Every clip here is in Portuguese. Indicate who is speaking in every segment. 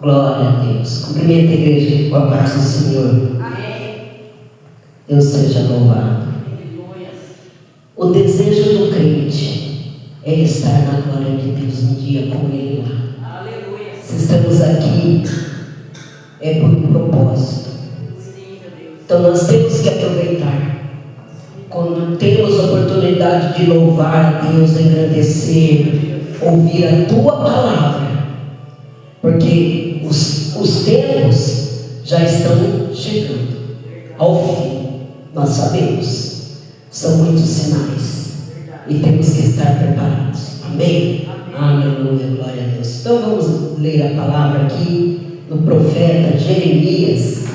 Speaker 1: Glória a Deus. Cumprimento a igreja com a paz do Senhor.
Speaker 2: Amém.
Speaker 1: Deus seja louvado.
Speaker 2: Aleluia.
Speaker 1: O desejo do crente é estar na glória de Deus um dia com Ele lá.
Speaker 2: Aleluia.
Speaker 1: Se estamos aqui, é por um propósito.
Speaker 2: Sim, meu Deus.
Speaker 1: Então nós temos que aproveitar. Quando temos a oportunidade de louvar a Deus, engrandecer, ouvir a Tua palavra. Porque os tempos já estão chegando ao fim. Nós sabemos. São muitos sinais. E temos que estar preparados. Amém? Aleluia, glória a Deus. Então vamos ler a palavra aqui no profeta Jeremias,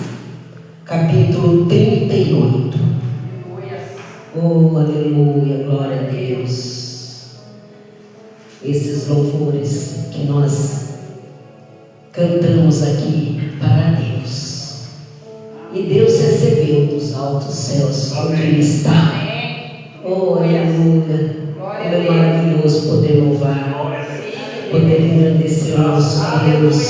Speaker 1: capítulo 38. Oh, aleluia, glória a Deus. Esses louvores que nós cantamos aqui para Deus. E Deus recebeu dos altos céus onde Ele está. Oh, aleluia. Como é maravilhoso poder louvar, poder engrandecer o nosso Deus.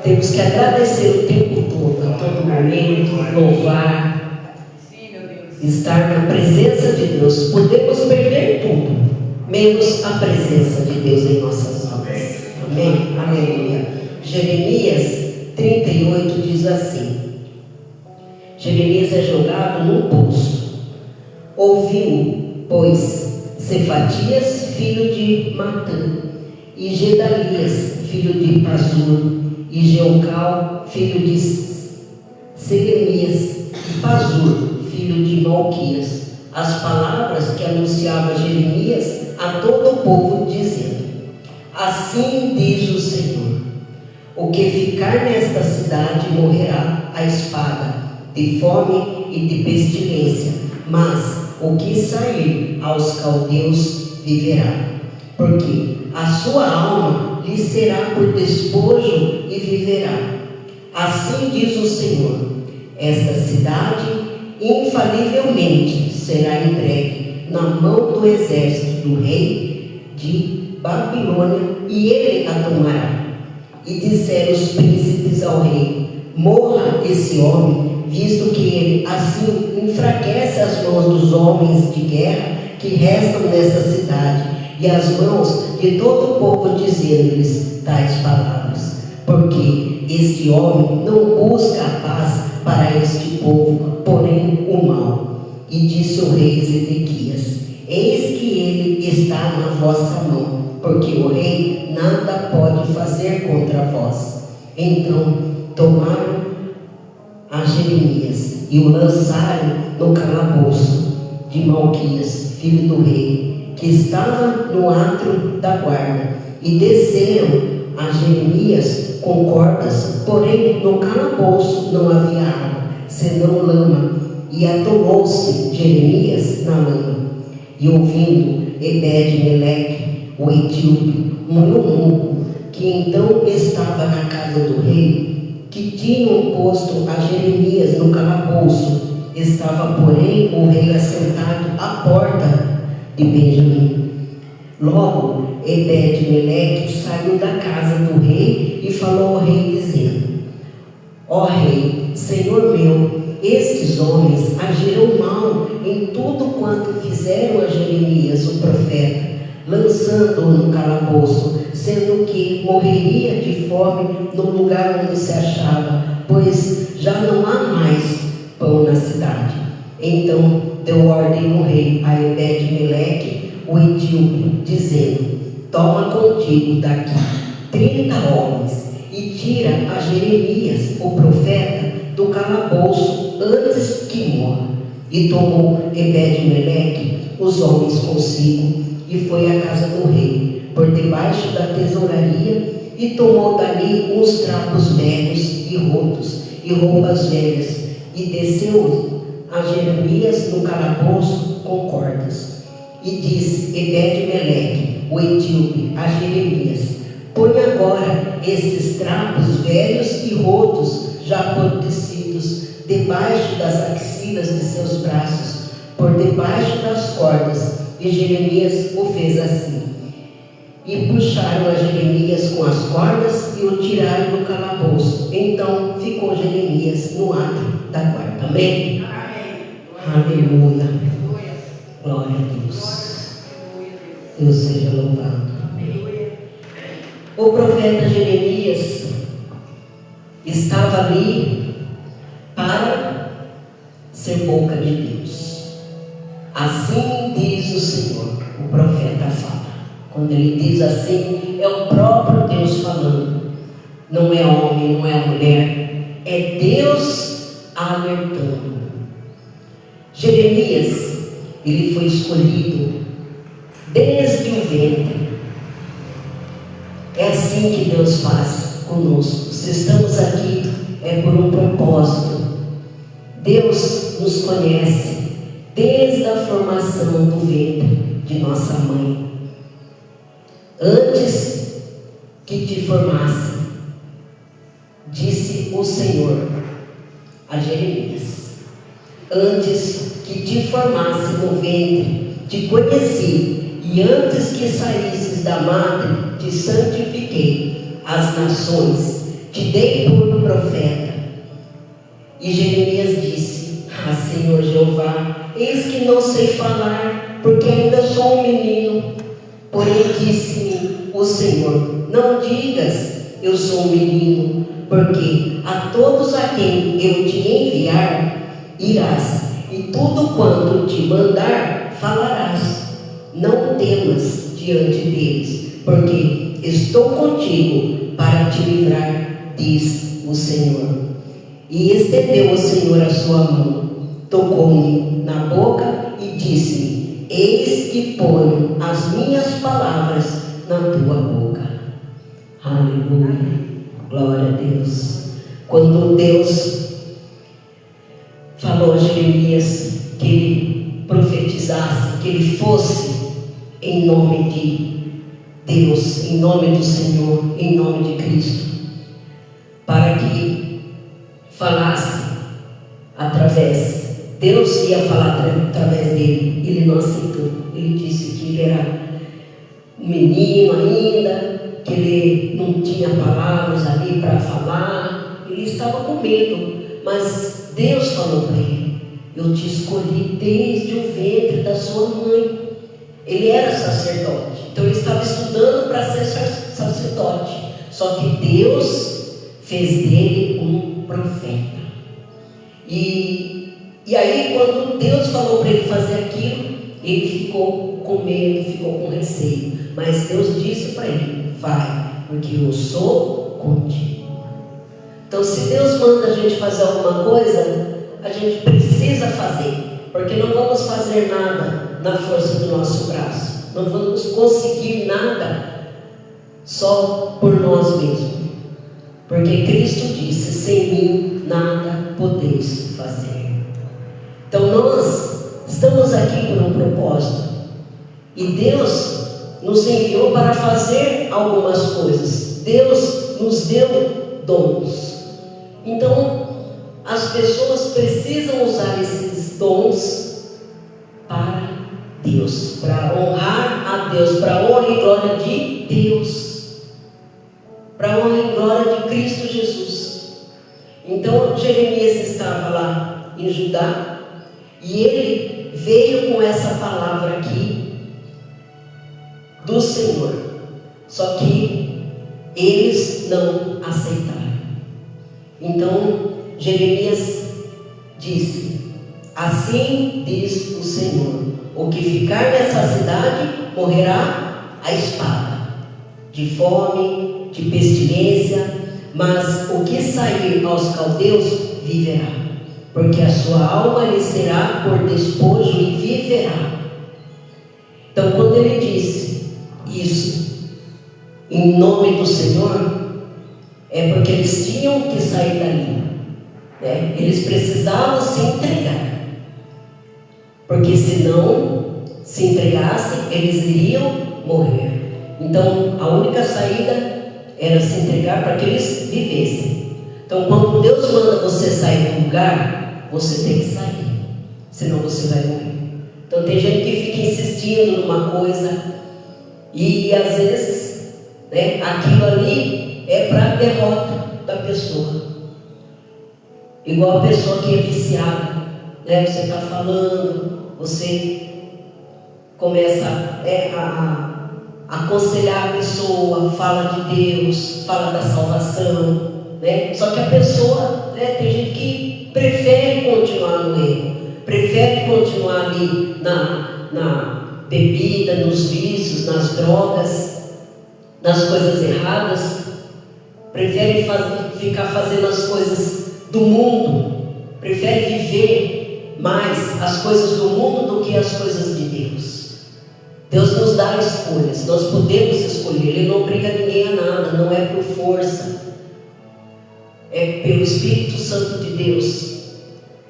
Speaker 1: Temos que agradecer o tempo todo, a todo momento, louvar, estar na presença de Deus. Podemos perder tudo, menos a presença de Deus em nossas vidas. Amém? Aleluia. Jeremias 38 diz assim: Jeremias é jogado num poço. Ouviu, pois, Cefatias, filho de Matã, e Gedalias, filho de Pazur, e Jeucal, filho de Selemias, e Pazur, filho de Malquias, as palavras que anunciava Jeremias a todo o povo, dizendo: Assim diz o Senhor: o que ficar nesta cidade morrerá à espada, de fome e de pestilência, mas o que sair aos caldeus viverá, porque a sua alma lhe será por despojo e viverá. Assim diz o Senhor: esta cidade infalivelmente será entregue na mão do exército do rei de Babilônia, e ele a tomará. E disseram os príncipes ao rei: morra esse homem, visto que ele assim enfraquece as mãos dos homens de guerra que restam nessa cidade, e as mãos de todo o povo, dizendo-lhes tais palavras. Porque este homem não busca a paz para este povo, porém o mal. E disse o rei Ezequias: eis que ele está na vossa mão, porque o rei nada pode fazer contra vós. Então tomaram a Jeremias e o lançaram no calabouço de Malquias, filho do rei, que estava no átrio da guarda, e desceram a Jeremias com cordas, porém no calabouço não havia água, senão lama, e atolou-se Jeremias na lama. E ouvindo Ebed-Meleque, o etíope, um eunuco, que então estava na casa do rei, que tinham posto a Jeremias no calabouço, estava, porém, o rei assentado à porta de Benjamim. Logo, Ebed-Meleque saiu da casa do rei e falou ao rei, dizendo: ó rei, senhor meu, estes homens agiram mal em tudo quanto fizeram a Jeremias, o profeta, lançando-o no calabouço, sendo que morreria de fome no lugar onde se achava, pois já não há mais pão na cidade. Então deu ordem o rei a Ebed-Meleque, o etíope, dizendo: toma contigo daqui 30 homens e tira a Jeremias, o profeta, do calabouço antes que morra. E tomou Ebed-Meleque os homens consigo e foi à casa do rei, por debaixo da tesouraria, e tomou dali uns trapos velhos e rotos e roupas velhas, e desceu a Jeremias no calabouço com cordas. E disse Ebed-Meleque, o etíope, a Jeremias: põe agora esses trapos velhos e rotos, já apodrecidos, debaixo das axilas de seus braços, por debaixo das cordas. E Jeremias o fez assim. e puxaram a Jeremias com as cordas e o tiraram do calabouço. Então ficou Jeremias no átrio da guarda. Amém? Aleluia. Glória a Deus. Deus seja louvado. O profeta Jeremias estava ali para ser boca de Deus. Assim diz o Senhor. O profeta fala. Quando ele diz assim, é o próprio Deus falando. Não é homem, não é mulher. É Deus alertando. Jeremias, ele foi escolhido desde o ventre. É assim que Deus faz conosco. Se estamos aqui, é por um propósito. Deus nos conhece desde a formação do ventre de nossa mãe. Antes que te formasse, disse o Senhor a Jeremias: antes que te formasse no ventre, te conheci, e antes que saísses da madre, te santifiquei. As nações te dei por profeta. E Jeremias disse: ah, Senhor Jeová, eis que não sei falar, porque ainda sou um menino. Porém disse-me o Senhor: não digas, eu sou um menino, porque a todos a quem eu te enviar, irás, e tudo quanto te mandar, falarás. Não temas diante deles, porque estou contigo para te livrar, diz o Senhor. E estendeu o Senhor a sua mão, tocou-me na boca e disse-me: eis que ponho as minhas palavras na tua boca. Aleluia, glória a Deus. Quando Deus falou a Jeremias que ele profetizasse, que ele fosse em nome de Deus, em nome do Senhor, em nome de Cristo, para que falasse através, Deus ia falar através dele. Ele não aceitou. Ele disse que ele era um menino ainda, que ele não tinha palavras ali para falar. Ele estava com medo, mas Deus falou para ele: eu te escolhi desde o ventre da sua mãe. Ele era sacerdote, então ele estava estudando para ser sacerdote. Só que Deus fez dele um profeta. E aí, quando Deus falou para ele fazer aquilo, ele ficou com medo, ficou com receio. Mas Deus disse para ele: vai, porque eu sou contigo. Então, se Deus manda a gente fazer alguma coisa, a gente precisa fazer, porque não vamos fazer nada na força do nosso braço. Não vamos conseguir nada só por nós mesmos. Porque Cristo disse: sem mim nada podeis fazer. Então nós estamos aqui por um propósito. E Deus nos enviou para fazer algumas coisas. Deus nos deu dons. Então as pessoas precisam usar esses dons para Deus, para honrar a Deus, para a honra e glória de Deus, para a honra e glória de Cristo Jesus. Então Jeremias estava lá em Judá e ele veio com essa palavra aqui do Senhor, só que eles não aceitaram. Então Jeremias disse: assim diz o Senhor: o que ficar nessa cidade morrerá à espada, de fome, de pestilência, mas o que sair aos caldeus viverá, porque a sua alma lhe será por despojo e viverá. Então, quando ele disse isso em nome do Senhor, é porque eles tinham que sair dali, né? Eles precisavam se entregar, porque se não se entregassem, eles iriam morrer. Então a única saída era se entregar para que eles vivessem. Então, quando Deus manda você sair do lugar, você tem que sair, senão você vai morrer. Então tem gente que fica insistindo numa coisa E às vezes, né, aquilo ali é para a derrota da pessoa. Igual a pessoa que é viciada, né? Você está falando, você começa a aconselhar a pessoa, fala de Deus, fala da salvação, né? Só que a pessoa, né, tem gente que prefere continuar no erro, prefere continuar ali na bebida, nos vícios, nas drogas, nas coisas erradas, prefere ficar fazendo as coisas do mundo, prefere viver mais as coisas do mundo do que as coisas de Deus. Deus nos dá escolhas, nós podemos escolher, Ele não obriga ninguém a nada, não é por força, é pelo Espírito Santo de Deus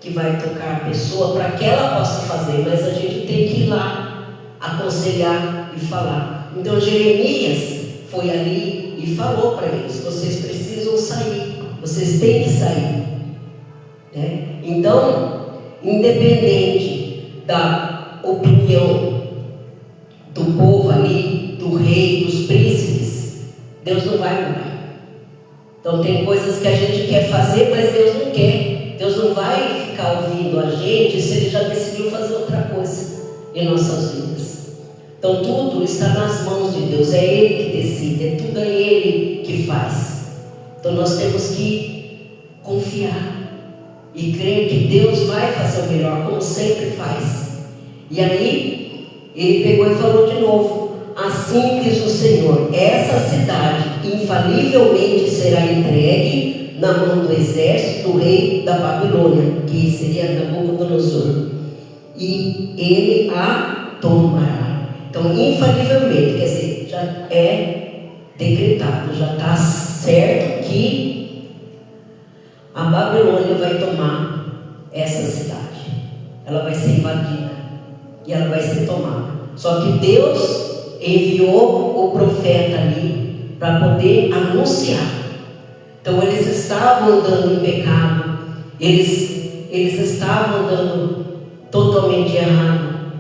Speaker 1: que vai tocar a pessoa para que ela possa fazer, mas a gente tem que ir lá, aconselhar e falar. Então Jeremias foi ali e falou para eles: vocês precisam sair, vocês têm que sair, né? Então, independente da opinião do povo ali, do rei, dos príncipes, Deus não vai mudar. Então tem coisas que a gente quer fazer, mas Deus não quer. Deus não vai ficar ouvindo a gente se Ele já decidiu fazer outra coisa em nossas vidas. Então tudo está nas mãos de Deus, é Ele que decide, é tudo Ele que faz. Então nós temos que confiar e crer que Deus vai fazer o melhor, como sempre faz. E aí ele pegou e falou de novo: assim diz o Senhor, essa cidade infalivelmente será entregue na mão do exército do rei da Babilônia, que seria Nabucodonosor, e ele a tomará. Então, infalivelmente, quer dizer, já é decretado, já está certo que a Babilônia vai tomar essa cidade. Ela vai ser invadida e ela vai ser tomada. Só que Deus enviou o profeta ali para poder anunciar. Então eles estavam andando em pecado, eles estavam andando totalmente errado,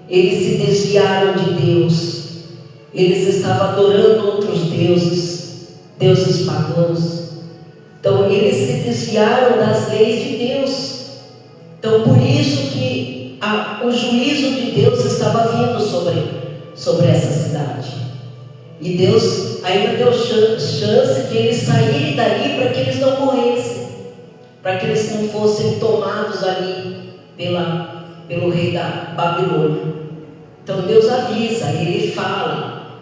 Speaker 1: eles se desviaram de Deus, eles estavam adorando outros deuses, deuses pagãos. Então eles se desviaram das leis de Deus. Então por isso que o juízo de Deus estava vindo sobre essa cidade. E Deus ainda deu chance de eles saírem dali para que eles não morressem, para que eles não fossem tomados ali pelo rei da Babilônia. Então Deus avisa, Ele fala,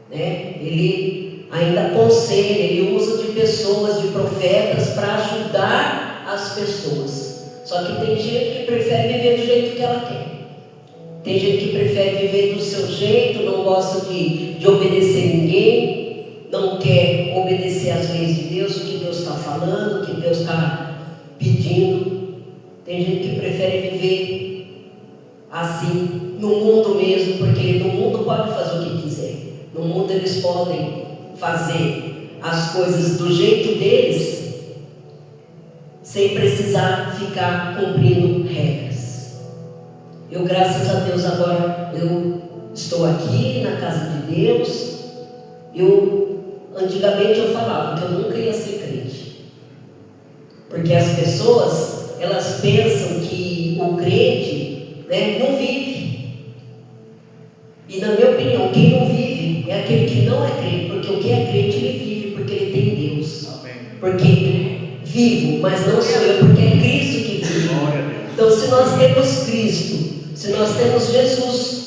Speaker 1: né? Ele ainda aconselha, Ele usa de pessoas, de profetas para ajudar as pessoas. Só que tem gente que prefere viver do jeito que ela quer. Tem gente que prefere viver do seu jeito, não gosta de obedecer ninguém, não quer obedecer às leis de Deus, o que Deus está falando, o que Deus está pedindo. Tem gente que prefere viver assim, no mundo mesmo, porque no mundo pode fazer o que quiser. No mundo eles podem fazer as coisas do jeito deles, sem precisar ficar cumprindo regras. Eu, graças a Deus, agora eu estou aqui na casa de Deus. Antigamente eu falava que eu nunca ia ser crente, porque as pessoas, elas pensam que o crente, né, não vive. E na minha opinião, quem não vive é aquele que não é crente, porque o que é crente ele vive, porque ele tem Deus. Amém. Porque vivo, mas não sou eu, porque é Cristo que vive. Então, se nós temos Cristo, se nós temos Jesus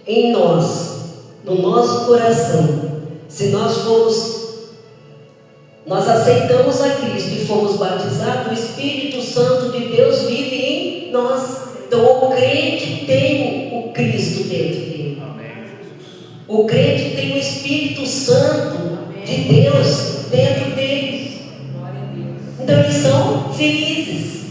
Speaker 1: em nós, no nosso coração, se nós aceitamos a Cristo e fomos batizados, o Espírito Santo de Deus vive em nós. Então o crente tem o Cristo dentro dele. O crente tem o Espírito Santo de Deus dentro deles. Então eles são felizes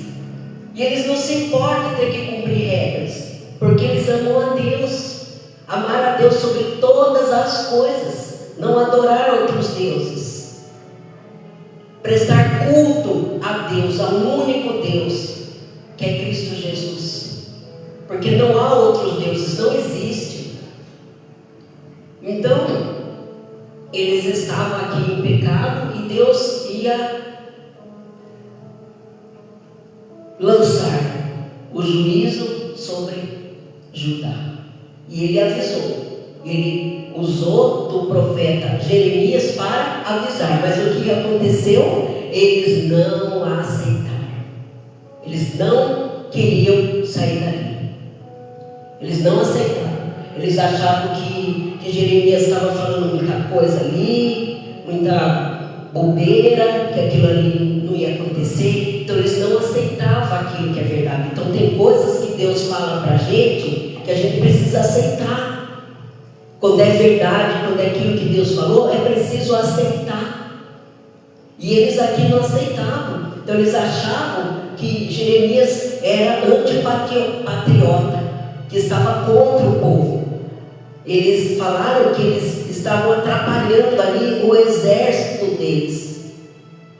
Speaker 1: e eles não se importam de ter que cumprir regras, porque eles amam a Deus, amar a Deus sobre todas as coisas, não adorar outros deuses, prestar culto a Deus, a um único Deus, que é Cristo Jesus, porque não há outros deuses, não existe. Então, eles estavam aqui em pecado e Deus ia lançar o juízo sobre Judá. E ele avisou, ele usou do profeta Jeremias para avisar, mas o que aconteceu? Eles não aceitaram, eles não queriam sair dali, eles não aceitaram, eles achavam que Jeremias estava falando muita coisa ali, muita bobeira, que aquilo ali não ia acontecer, então eles não aceitavam aquilo que é verdade. Então tem coisas que Deus fala para a gente que a gente precisa aceitar. Quando é verdade, quando é aquilo que Deus falou, é preciso aceitar. E eles aqui não aceitavam. Então eles achavam que Jeremias era antipatriota, que estava contra o povo. Eles falaram que eles estavam atrapalhando ali o exército deles,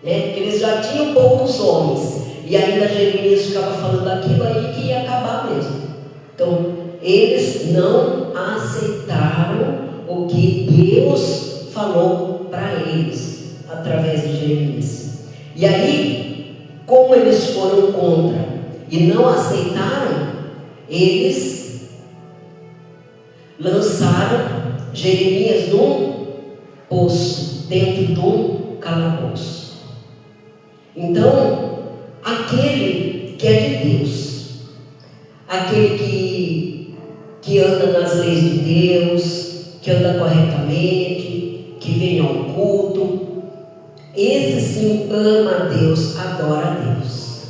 Speaker 1: né? Que eles já tinham poucos homens. E ainda Jeremias ficava falando aquilo aí que ia acabar mesmo. Então, eles não aceitaram o que Deus falou para eles, através de Jeremias. E aí, como eles foram contra e não aceitaram, eles lançaram Jeremias num poço, dentro de um calabouço. Então, aquele que é de Deus, aquele que anda nas leis de Deus, que anda corretamente, que vem ao culto, esse sim ama a Deus, adora a Deus.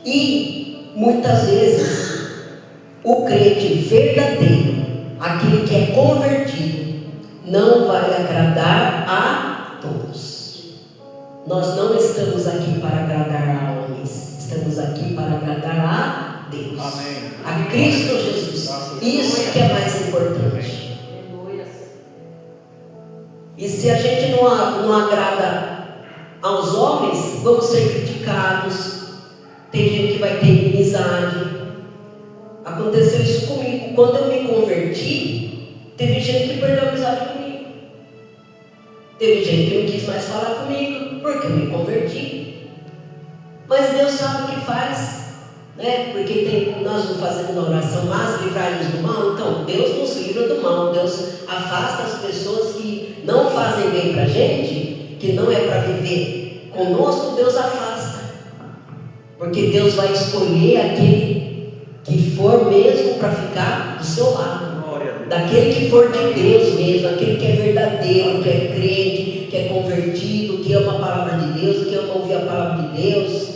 Speaker 1: E muitas vezes o crente verdadeiro, aquele que é convertido, não vai agradar a todos. Nós não estamos aqui para agradar a homens, estamos aqui para agradar a Deus. Amém. A Cristo Jesus. Isso que é mais importante. E se a gente não agrada aos homens, vamos ser criticados. Tem gente que vai ter inimizade. Aconteceu isso comigo. Quando eu me converti, teve gente que perdeu a amizade comigo. Teve gente que não quis mais falar comigo, porque eu me converti. Mas Deus sabe o que faz, né? Porque nós não fazemos na oração, mas livrai-nos do mal. Então, Deus nos livra do mal. Deus afasta as pessoas que não fazem bem para a gente, que não é para viver conosco, Deus afasta. Porque Deus vai escolher aquele que for mesmo para ficar do seu lado, daquele que for de Deus mesmo, aquele que é verdadeiro, que é crente, que é convertido, que ama a palavra de Deus, que ama ouvir a palavra de Deus,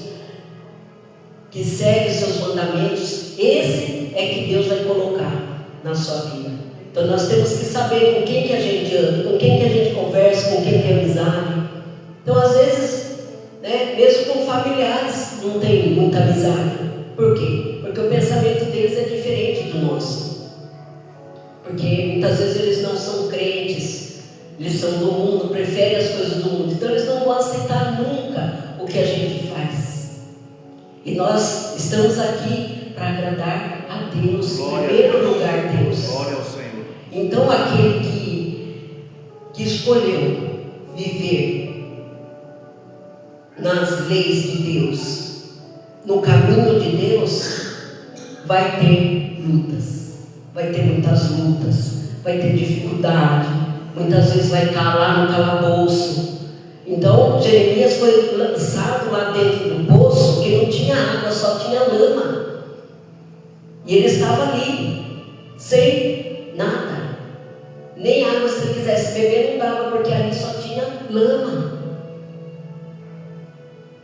Speaker 1: que segue os seus mandamentos. Esse é que Deus vai colocar na sua vida. Então nós temos que saber com quem que a gente anda, com quem que a gente conversa, com quem que é amizade. Então às vezes, né, mesmo com familiares não tem muita amizade. Por quê? Porque o pensamento deles é diferente do nosso. Porque muitas vezes eles não são crentes, eles são do mundo, preferem as coisas do mundo. Então eles não vão aceitar nunca o que a gente faz. E nós estamos aqui para agradar a Deus, em primeiro lugar Deus.
Speaker 3: Glória ao Senhor.
Speaker 1: Então aquele que escolheu viver nas leis de Deus, no caminho de Deus, vai ter lutas, vai ter muitas lutas, vai ter dificuldade, muitas vezes vai estar lá no calabouço. Então Jeremias foi lançado lá dentro do poço, que não tinha água, só tinha lama, e ele estava ali, sem nada, nem água. Se ele quisesse beber não dava, porque ali só tinha lama.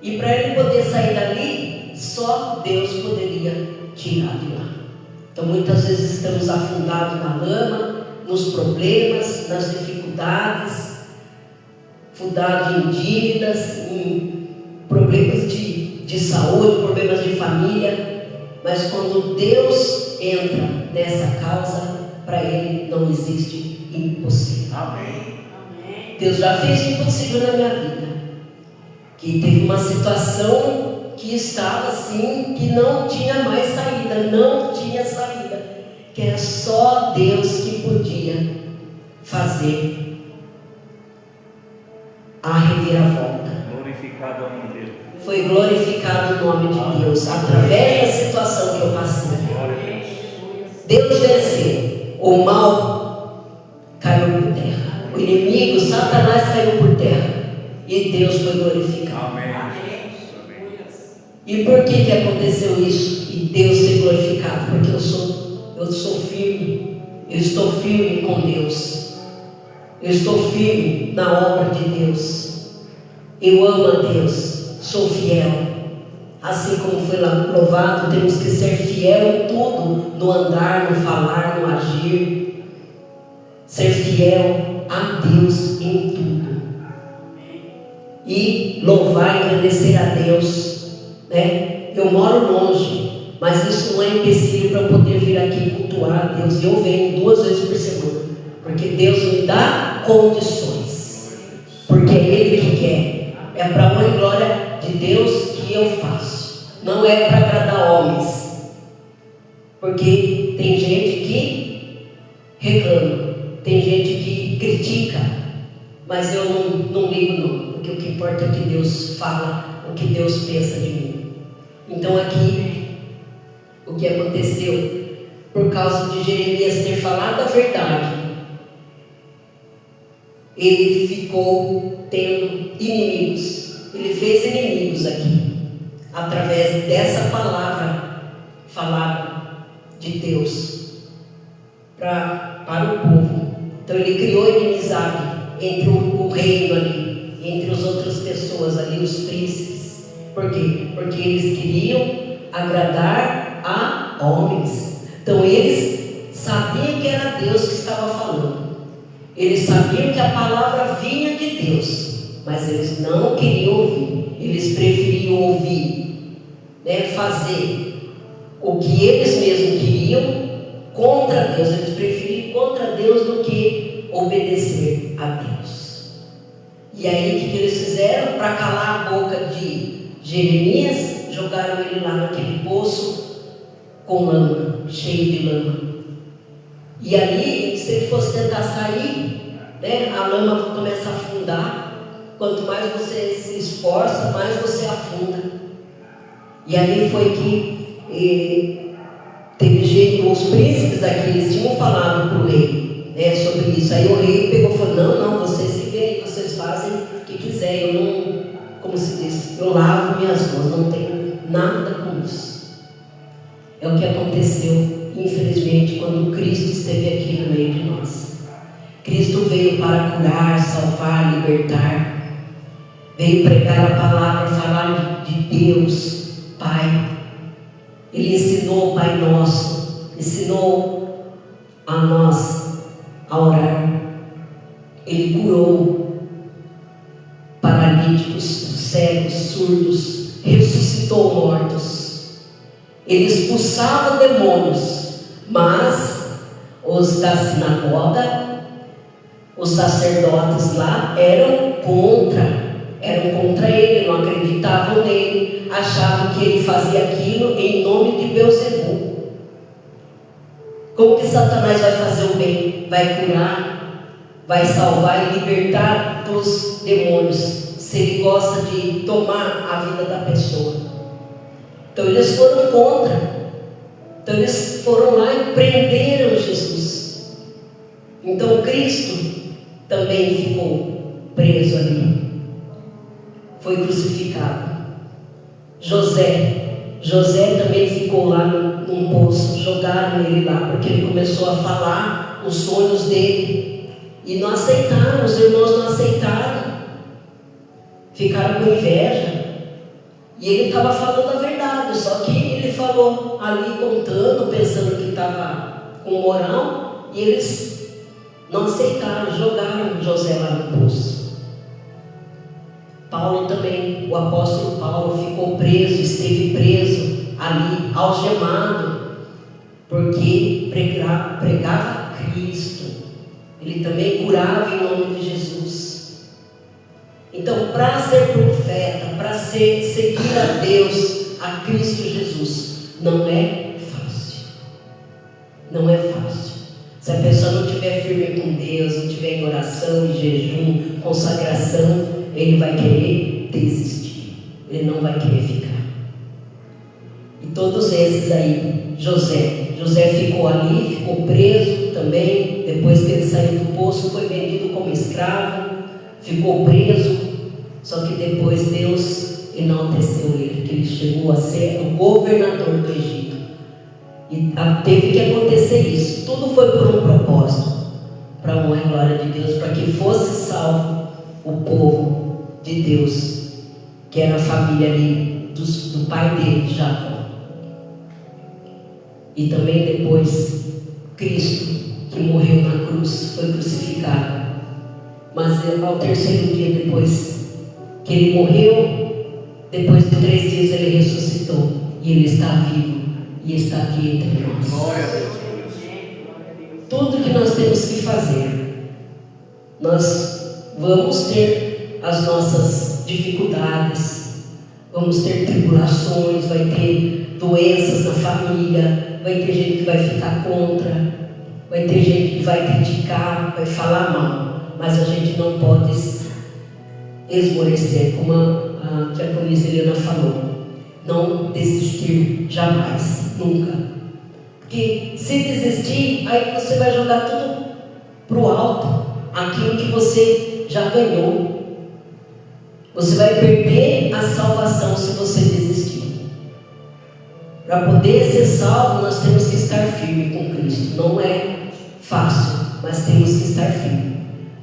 Speaker 1: E para ele poder sair dali, só Deus poderia tirar de lá. Então muitas vezes estamos afundados na lama, nos problemas, nas dificuldades, afundados em dívidas, em problemas de saúde, problemas de família. Mas quando Deus entra nessa causa, para Ele não existe impossível.
Speaker 3: Amém.
Speaker 1: Deus já fez impossível na minha vida. Que teve uma situação que estava assim, que não tinha mais saída, não tinha saída. que era só Deus que podia fazer a reviravolta.
Speaker 3: Glorificado é o nome dele.
Speaker 1: Foi glorificado o nome de Deus através da situação que eu passei.
Speaker 3: Glória a Deus.
Speaker 1: Deus venceu. O mal caiu por terra. O inimigo, Satanás, caiu por terra. E Deus foi glorificado.
Speaker 3: Amém.
Speaker 1: E por que aconteceu isso? E Deus ser glorificado? Porque eu sou firme. Eu estou firme com Deus. Eu estou firme na obra de Deus. Eu amo a Deus. Sou fiel. Assim como foi louvado, temos que ser fiel em tudo, no andar, no falar, no agir. Ser fiel a Deus em tudo. E louvar e agradecer a Deus, né? Eu moro longe, mas isso não é empecilho para poder vir aqui cultuar a Deus. Eu venho 2 vezes por semana, porque Deus me dá condições, porque é Ele que quer. É para a honra e glória de Deus que eu faço, não é para agradar homens, porque tem gente que reclama, tem gente que critica, mas eu não ligo não, porque o que importa é o que Deus fala, o que Deus pensa de mim. Então aqui, o que aconteceu, por causa de Jeremias ter falado a verdade, ele ficou tendo inimigos. Ele fez inimigos aqui, através dessa palavra falada de Deus para o povo. Então ele criou inimizade entre o reino ali, entre as outras pessoas ali, os príncipes. Por quê? Porque eles queriam agradar a homens. Então eles sabiam que era Deus que estava falando. Eles sabiam que a palavra vinha de Deus, mas eles não queriam ouvir. Eles preferiam ouvir, né, fazer o que eles mesmos queriam contra Deus. Eles preferiam contra Deus do que obedecer a Deus. E aí o que eles fizeram? Para calar a boca de Jeremias, jogaram ele lá naquele poço com lama, cheio de lama. E ali, se ele fosse tentar sair, né, a lama começa a afundar. Quanto mais você se esforça, mais você afunda. E ali foi que teve jeito, os príncipes aqui, eles tinham falado para o rei, né, sobre isso. Aí o rei pegou e falou: não, vocês se veem, vocês fazem o que quiserem. Eu não, como se diz, eu lavo minhas mãos, não tenho nada com isso. É o que aconteceu, infelizmente, quando Cristo esteve aqui no meio de nós. Cristo veio para curar, salvar, libertar. Veio pregar a palavra, falar de Deus, Pai. Ele ensinou o Pai Nosso, ensinou a nós a orar. Ele curou paralíticos, cegos, surdos, ressuscitou mortos. Ele expulsava demônios, mas os da sinagoga, os sacerdotes lá eram contra ele, não acreditavam nele, achavam que ele fazia aquilo em nome de Beelzebul. Como que Satanás vai fazer o bem? Vai curar, vai salvar e libertar dos demônios, se ele gosta de tomar a vida da pessoa. Então eles foram contra. Então eles foram lá e prenderam Jesus. Então Cristo também ficou preso ali. Foi crucificado. José também ficou lá num poço. Jogaram ele lá porque ele começou a falar os sonhos dele. E não aceitaram, os irmãos não aceitaram. Ficaram com inveja. E ele estava falando a verdade, só que ele falou ali contando, pensando que estava com moral, e eles não aceitaram, jogaram José lá no poço. Paulo também, o apóstolo Paulo ficou preso, esteve preso ali, algemado, porque pregava Cristo. Ele também curava em nome de Jesus. Então, para ser profeta, para seguir a Deus, a Cristo Jesus, não é fácil. Não é fácil. Se a pessoa não estiver firme com Deus, não estiver em oração, em jejum, consagração, ele vai querer desistir. Ele não vai querer ficar. E todos esses aí, José ficou ali, ficou preso também. Depois que ele saiu do poço, foi vendido como escravo, ficou preso. Só que depois Deus enalteceu ele, que ele chegou a ser o governador do Egito. E teve que acontecer isso. Tudo foi por um propósito, para a honra e glória de Deus, para que fosse salvo o povo de Deus, que era a família ali do pai dele, Jacó. E também depois Cristo, que morreu na cruz, foi crucificado. Mas ao terceiro dia depois que ele morreu, depois de 3 dias ele ressuscitou. E ele está vivo e está aqui entre nós.
Speaker 3: Glória a Deus.
Speaker 1: Tudo que nós temos que fazer, nós vamos ter as nossas dificuldades, vamos ter tribulações, vai ter doenças na família, vai ter gente que vai ficar contra, vai ter gente que vai criticar, vai falar mal, mas a gente não pode esmorecer, como a diaconisa Helena falou, não desistir jamais, nunca. Porque se desistir, aí você vai jogar tudo para o alto, aquilo que você já ganhou. Você vai perder a salvação se você desistir. Para poder ser salvo, nós temos que estar firme com Cristo. Não é fácil, mas temos que estar firme.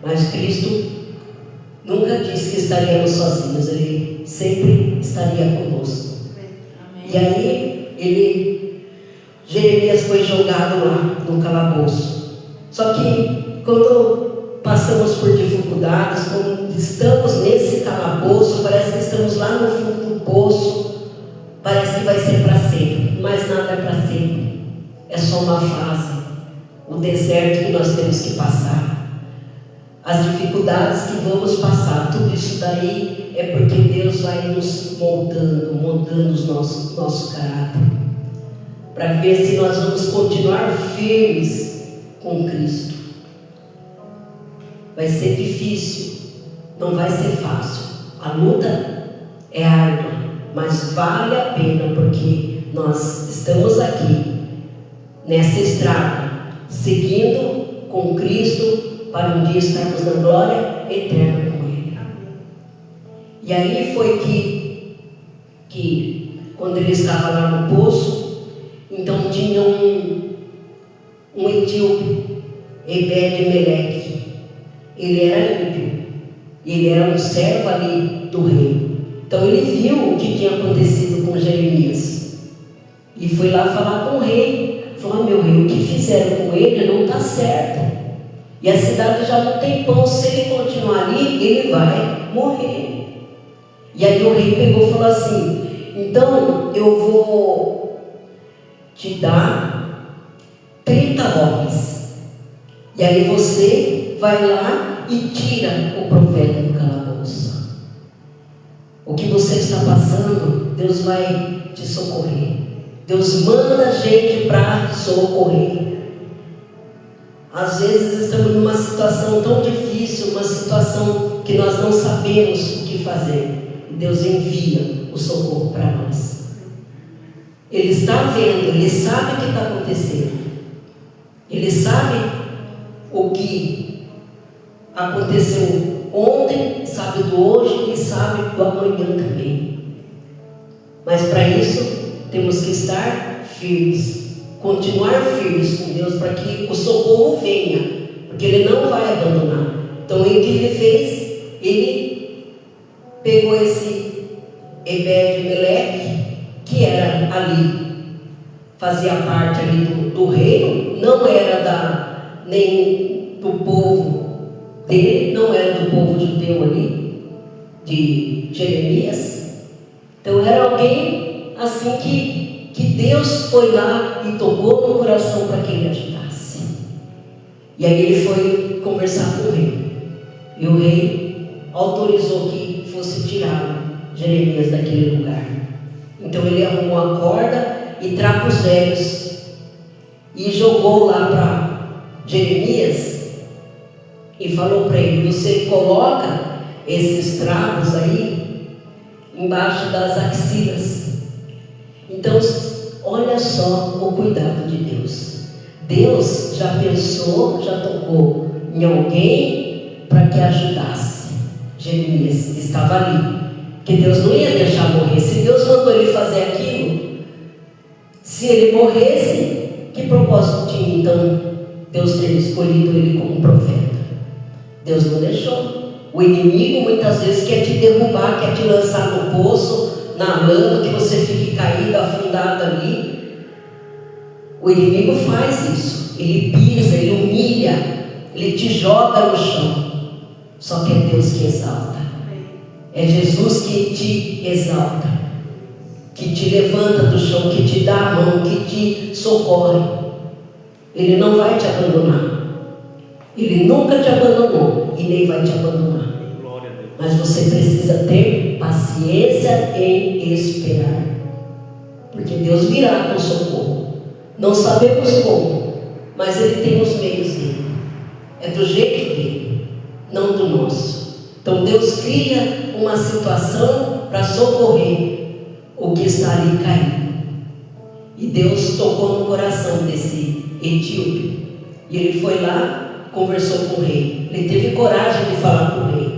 Speaker 1: Mas Cristo nunca disse que estaríamos sozinhos, Ele sempre estaria conosco. Amém. E aí, Jeremias foi jogado lá no calabouço. Só que quando passamos por dificuldades, quando estamos nesse calabouço, parece que estamos lá no fundo do poço, parece que vai ser para sempre, mas nada é para sempre, é só uma fase, o deserto que nós temos que passar, as dificuldades que vamos passar, tudo isso daí é porque Deus vai nos moldando o nosso caráter, para ver se nós vamos continuar firmes com Cristo. Vai ser difícil, não vai ser fácil, a luta é árdua, mas vale a pena, porque nós estamos aqui nessa estrada, seguindo com Cristo, para um dia estarmos na glória eterna com Ele. E aí foi que quando ele estava lá no poço, então tinha um etíope, Ebed-Meleque. Ele era ímpio, ele era um servo ali do rei. Então ele viu o que tinha acontecido com Jeremias e foi lá falar com o rei. Falou: meu rei, o que fizeram com ele não está certo, e a cidade já não tem pão, se ele continuar ali, ele vai morrer. E aí o rei pegou e falou assim: então eu vou te dar 30 homens, e aí você vai lá e tira o profeta do calabouço. O que você está passando, Deus vai te socorrer. Deus manda gente para socorrer. Às vezes estamos numa situação tão difícil, uma situação que nós não sabemos o que fazer, e Deus envia o socorro para nós. Ele está vendo, Ele sabe o que está acontecendo, Ele sabe o que aconteceu ontem, sabe do hoje e sabe do amanhã também. Mas para isso temos que estar firmes, continuar firmes com Deus, para que o socorro venha, porque Ele não vai abandonar. Então o que Ele fez? Ele pegou esse Ebed-Meleque, que era ali, fazia parte ali do reino, não era nem do povo dele, não era do povo judeu ali, de Jeremias. Então era alguém assim que Deus foi lá e tocou no coração para que ele ajudasse. E aí ele foi conversar com o rei, e o rei autorizou que fosse tirado Jeremias daquele lugar. Então ele arrumou a corda e trapos velhos e jogou lá para Jeremias e falou para ele: você coloca esses trapos aí embaixo das axilas. Então, olha só o cuidado de Deus. Deus já pensou, já tocou em alguém para que ajudasse Jeremias, que estava ali, que Deus não ia deixar morrer. Se Deus mandou ele fazer aquilo, se ele morresse, que propósito tinha então Deus ter escolhido ele como profeta? Deus não deixou. O inimigo muitas vezes quer te derrubar, quer te lançar no poço, na lama, que você fique caído, afundado ali. O inimigo faz isso. Ele pisa, ele humilha, ele te joga no chão. Só que é Deus que exalta. É Jesus que te exalta, que te levanta do chão, que te dá a mão, que te socorre. Ele não vai te abandonar. Ele nunca te abandonou e nem vai te abandonar. Mas você precisa ter paciência em esperar, porque Deus virá com socorro. Não sabemos como, mas Ele tem os meios dele. É do jeito dele, não do nosso. Então Deus cria uma situação para socorrer o que está ali caído. E Deus tocou no coração desse etíope. E ele foi lá, conversou com o rei. Ele teve coragem de falar com o rei.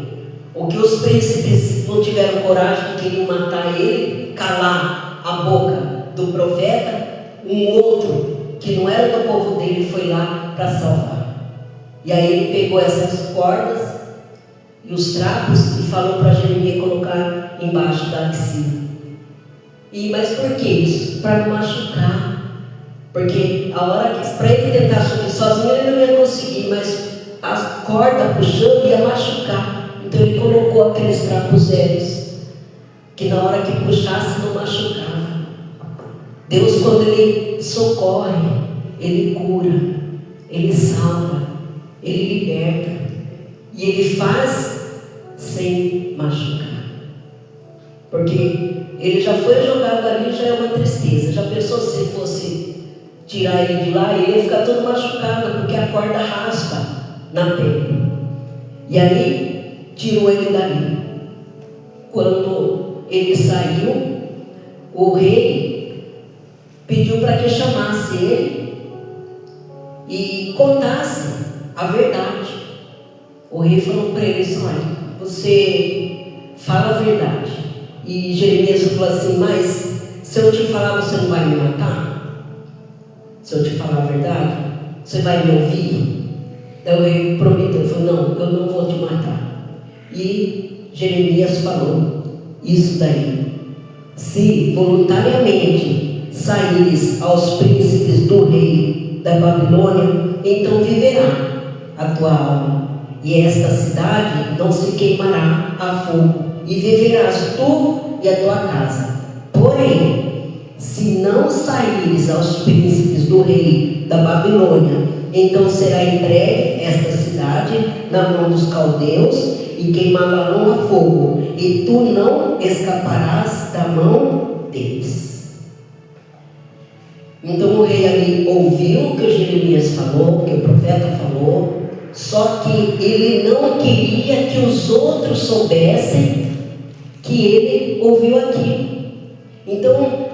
Speaker 1: O que os príncipes não tiveram coragem, queriam matar ele, calar a boca do profeta, um outro que não era do povo dele foi lá para salvar. E aí ele pegou essas cordas e os trapos e falou para Jeremias colocar embaixo da axila. Mas por que isso? Para não machucar. Porque a hora que para ele tentar subir sozinho ele não ia conseguir, mas a corda puxando ia machucar. Então ele colocou aqueles trapos velhos, que na hora que puxasse não machucava. Deus, quando Ele socorre, Ele cura, Ele salva, Ele liberta. E Ele faz sem machucar. Porque Ele já foi jogado ali, já é uma tristeza. Já pensou se fosse tirar ele de lá, ele ia ficar todo machucado, porque a corda raspa na pele. E aí tirou ele dali. Quando ele saiu, o rei pediu para que chamasse ele e contasse a verdade. O rei falou para ele: olha, você fala a verdade. E Jeremias falou assim: mas se eu te falar, você não vai me matar? Se eu te falar a verdade, você vai me ouvir? Então o rei prometeu, ele falou: não, eu não vou te matar. E Jeremias falou isso daí: se voluntariamente saíres aos príncipes do rei da Babilônia, então viverá a tua alma, e esta cidade não se queimará a fogo, e viverás tu e a tua casa. Porém, se não saíres aos príncipes do rei da Babilônia, então será entregue esta cidade na mão dos caldeus e queimá-la a fogo, e tu não escaparás da mão deles. Então o rei ali ouviu o que Jeremias falou, o que o profeta falou, só que ele não queria que os outros soubessem que ele ouviu aquilo. Então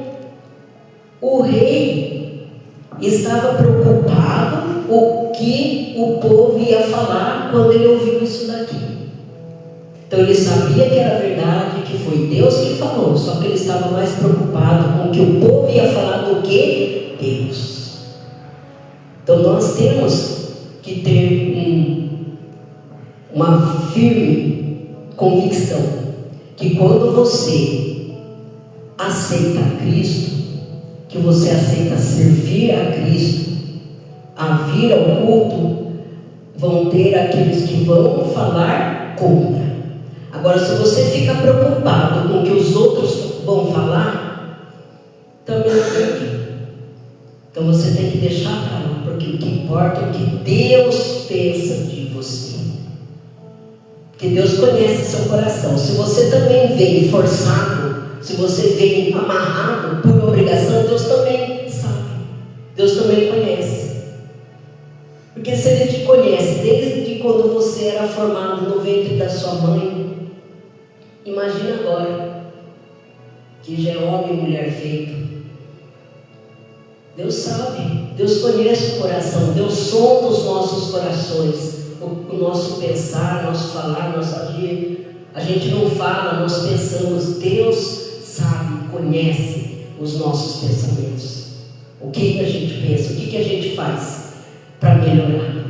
Speaker 1: o rei estava preocupado o que o povo ia falar quando ele ouviu isso daqui. Então ele sabia que era verdade, que foi Deus que falou, só que ele estava mais preocupado com o que o povo ia falar do que Deus. Então nós temos que ter uma firme convicção que quando você aceita Cristo, que você aceita servir a Cristo, a vir ao culto, vão ter aqueles que vão falar contra. Agora, se você fica preocupado com o que os outros vão falar, também não tem fim. Então você tem que deixar para lá, porque o que importa é o que Deus pensa de você. Porque Deus conhece seu coração. Se você também vem forçado, se você vem amarrado por obrigação, Deus também sabe. Deus também conhece. Porque se Ele te conhece desde quando você era formado no ventre da sua mãe, imagina agora, que já é homem e mulher feito. Deus sabe, Deus conhece o coração, Deus sonda os nossos corações, o nosso pensar, nosso falar, nosso agir. A gente não fala, nós pensamos. Deus sabe, conhece os nossos pensamentos. O que a gente pensa, o que a gente faz para melhorar.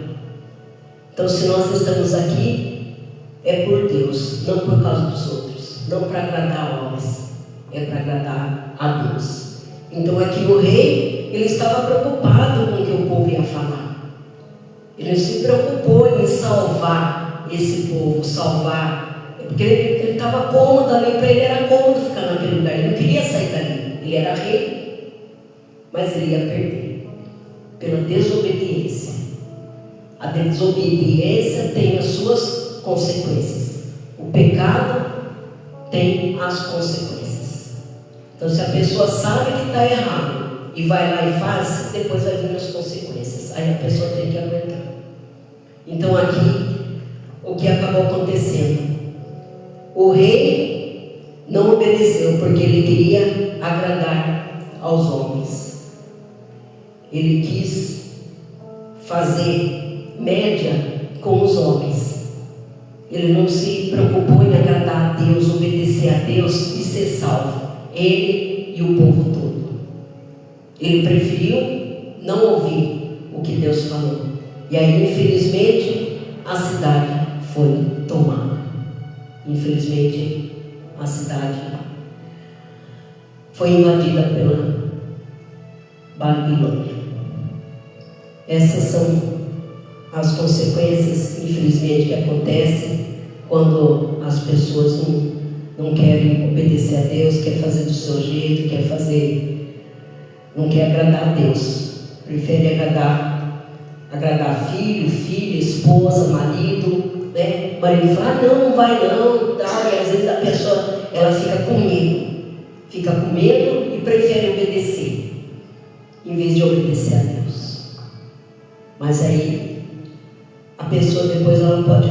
Speaker 1: Então, se nós estamos aqui, é por Deus, não por causa dos outros, não para agradar homens, é para agradar a Deus. Então aqui o rei, ele estava preocupado com o que o povo ia falar. Ele se preocupou em salvar esse povo, porque ele estava cômodo ali, para ele era cômodo ficar naquele lugar, ele não queria sair dali, ele era rei, mas ele ia perder pela desobediência. A desobediência tem as suas consequências, o pecado tem as consequências. Então, se a pessoa sabe que está errado e vai lá e faz, depois vai vir as consequências. Aí a pessoa tem que aguentar. Então, aqui, o que acabou acontecendo? O rei não obedeceu porque ele queria agradar aos homens. Ele quis fazer média com os homens. Ele não se preocupou em agradar a Deus, obedecer a Deus e ser salvo. Ele e o povo todo. Ele preferiu não ouvir o que Deus falou. E aí, infelizmente, a cidade foi tomada. Infelizmente, a cidade foi invadida pela Babilônia. Essas são as consequências, infelizmente, que acontecem quando as pessoas não querem obedecer a Deus, quer fazer do seu jeito, não quer agradar a Deus, prefere agradar filho, filha, esposa, marido, né? O marido fala, não vai não, tá? E às vezes a pessoa, ela fica com medo e prefere obedecer, em vez de obedecer a Deus. Mas aí, a pessoa depois ela pode